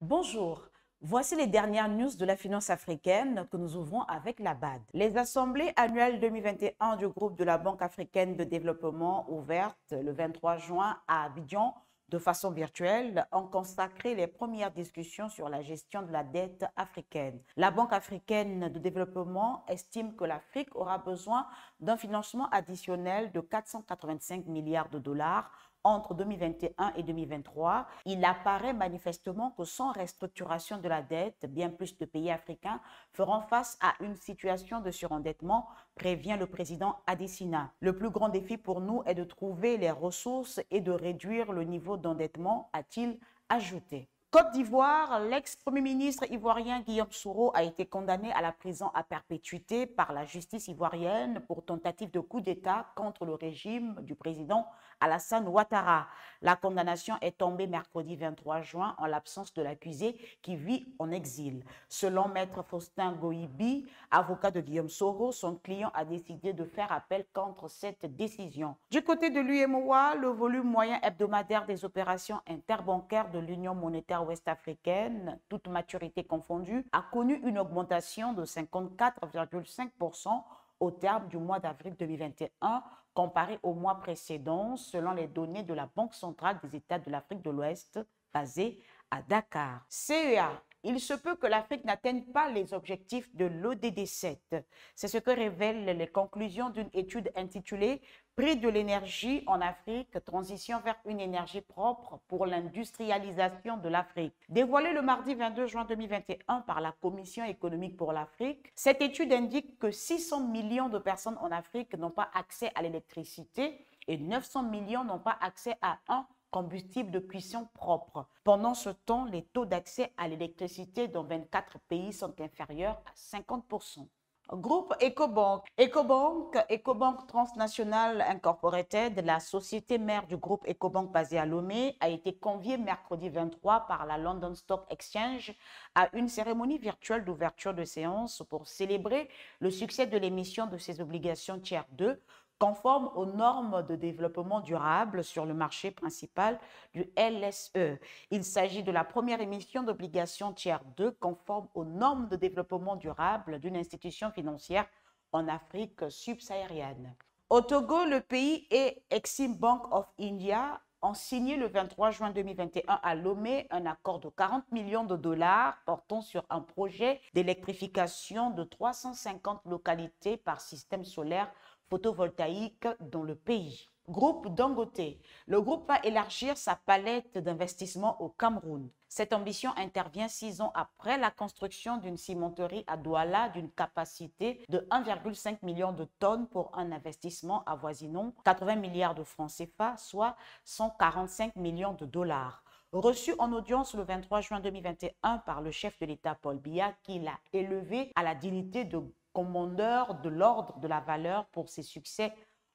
Bonjour, voici les dernières news de la finance africaine que nous ouvrons avec la BAD. Les assemblées annuelles 2021 du groupe de la Banque africaine de développement ouvertes le 23 juin à Abidjan de façon virtuelle ont consacré les premières discussions sur la gestion de la dette africaine. La Banque africaine de développement estime que l'Afrique aura besoin d'un financement additionnel de 485 milliards de dollars entre 2021 et 2023, il apparaît manifestement que sans restructuration de la dette, bien plus de pays africains feront face à une situation de surendettement, prévient le président Adesina. Le plus grand défi pour nous est de trouver les ressources et de réduire le niveau d'endettement, a-t-il ajouté. Côte d'Ivoire, l'ex-premier ministre ivoirien Guillaume Soro a été condamné à la prison à perpétuité par la justice ivoirienne pour tentative de coup d'État contre le régime du président Alassane Ouattara. La condamnation est tombée mercredi 23 juin en l'absence de l'accusé qui vit en exil. Selon maître Faustin Goïbi, avocat de Guillaume Soro, son client a décidé de faire appel contre cette décision. Du côté de l'UEMOA, le volume moyen hebdomadaire des opérations interbancaires de l'Union monétaire ouest-africaine, toute maturité confondue, a connu une augmentation de 54,5% au terme du mois d'avril 2021 comparé au mois précédent, selon les données de la Banque centrale des États de l'Afrique de l'Ouest, basée à Dakar. CEA. Il se peut que l'Afrique n'atteigne pas les objectifs de l'ODD 7. C'est ce que révèlent les conclusions d'une étude intitulée « Prix de l'énergie en Afrique, transition vers une énergie propre pour l'industrialisation de l'Afrique ». Dévoilée le mardi 22 juin 2021 par la Commission économique pour l'Afrique, cette étude indique que 600 millions de personnes en Afrique n'ont pas accès à l'électricité et 900 millions n'ont pas accès à un combustible de cuisson propre. Pendant ce temps, les taux d'accès à l'électricité dans 24 pays sont inférieurs à 50%. Groupe Ecobank. Ecobank Transnational Incorporated, la société mère du groupe Ecobank basé à Lomé, a été conviée mercredi 23 par la London Stock Exchange à une cérémonie virtuelle d'ouverture de séance pour célébrer le succès de l'émission de ses obligations Tier 2 conforme aux normes de développement durable sur le marché principal du LSE. Il s'agit de la première émission d'obligations Tier 2 conforme aux normes de développement durable d'une institution financière en Afrique subsaharienne. Au Togo, le pays et Exim Bank of India ont signé le 23 juin 2021 à Lomé un accord de 40 millions de dollars portant sur un projet d'électrification de 350 localités par système solaire photovoltaïque dans le pays. Groupe Dangote. Le groupe va élargir sa palette d'investissements au Cameroun. Cette ambition intervient 6 ans après la construction d'une cimenterie à Douala d'une capacité de 1,5 million de tonnes pour un investissement avoisinant 80 milliards de francs CFA, soit 145 millions de dollars. Reçu en audience le 23 juin 2021 par le chef de l'État Paul Biya, qui l'a élevé à la dignité de commandeur de l'ordre de la valeur pour ses succès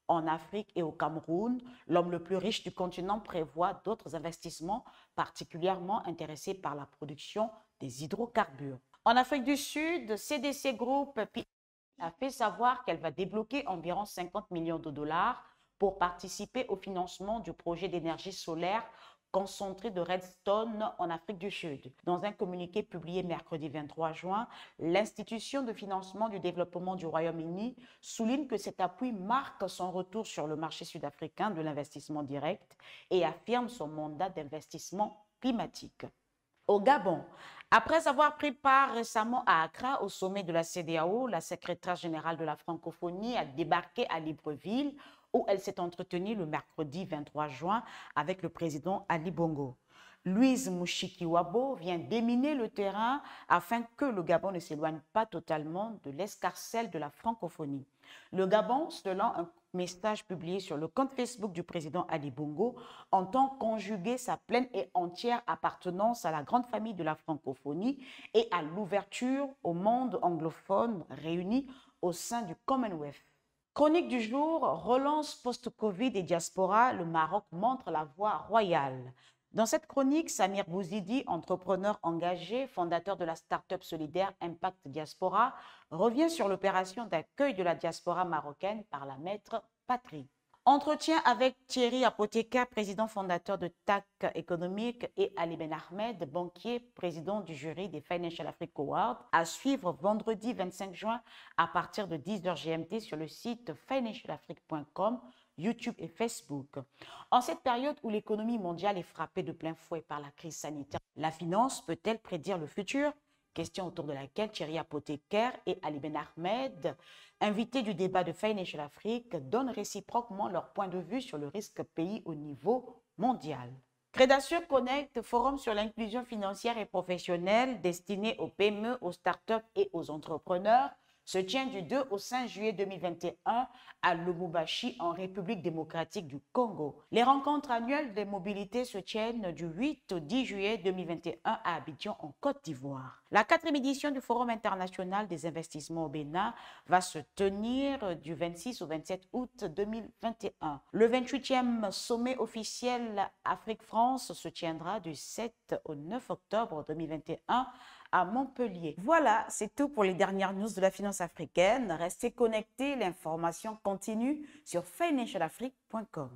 en Afrique et au Cameroun. L'homme le plus riche du continent prévoit d'autres investissements particulièrement intéressés par la production des hydrocarbures. En Afrique du Sud, CDC Group a fait savoir qu'elle va débloquer environ 50 millions de dollars pour participer au financement du projet d'énergie solaire concentré de Redstone en Afrique du Sud. Dans un communiqué publié mercredi 23 juin, l'institution de financement du développement du Royaume-Uni souligne que cet appui marque son retour sur le marché sud-africain de l'investissement direct et affirme son mandat d'investissement climatique. Au Gabon, après avoir pris part récemment à Accra au sommet de la CEDEAO, la secrétaire générale de la francophonie a débarqué à Libreville où elle s'est entretenue le mercredi 23 juin avec le président Ali Bongo. Louise Mushikiwabo vient déminer le terrain afin que le Gabon ne s'éloigne pas totalement de l'escarcelle de la francophonie. Le Gabon, selon un message publié sur le compte Facebook du président Ali Bongo, entend conjuguer sa pleine et entière appartenance à la grande famille de la francophonie et à l'ouverture au monde anglophone réuni au sein du Commonwealth. Chronique du jour, relance post-Covid et diaspora, le Maroc montre la voie royale. Dans cette chronique, Samir Bouzidi, entrepreneur engagé, fondateur de la start-up solidaire Impact Diaspora, revient sur l'opération d'accueil de la diaspora marocaine par la maître patrie. Entretien avec Thierry Apothéka, président fondateur de TAC économique, et Ali Ben Ahmed, banquier, président du jury des Financial Africa Awards, à suivre vendredi 25 juin à partir de 10h GMT sur le site financialafrique.com, YouTube et Facebook. En cette période où l'économie mondiale est frappée de plein fouet par la crise sanitaire, la finance peut-elle prédire le futur? Question autour de laquelle Thierry Apothéker et Ali Ben Ahmed, invités du débat de Financial Afrique, donnent réciproquement leur point de vue sur le risque pays au niveau mondial. Crédation Connect, forum sur l'inclusion financière et professionnelle destiné aux PME, aux startups et aux entrepreneurs, se tient du 2 au 5 juillet 2021 à Lubumbashi, en République démocratique du Congo. Les rencontres annuelles des mobilités se tiennent du 8 au 10 juillet 2021 à Abidjan, en Côte d'Ivoire. La 4e édition du Forum international des investissements au Bénin va se tenir du 26 au 27 août 2021. Le 28e sommet officiel Afrique-France se tiendra du 7 au 9 octobre 2021 à Montpellier. Voilà, c'est tout pour les dernières news de la finance africaine. Restez connectés, l'information continue sur financialafrique.com.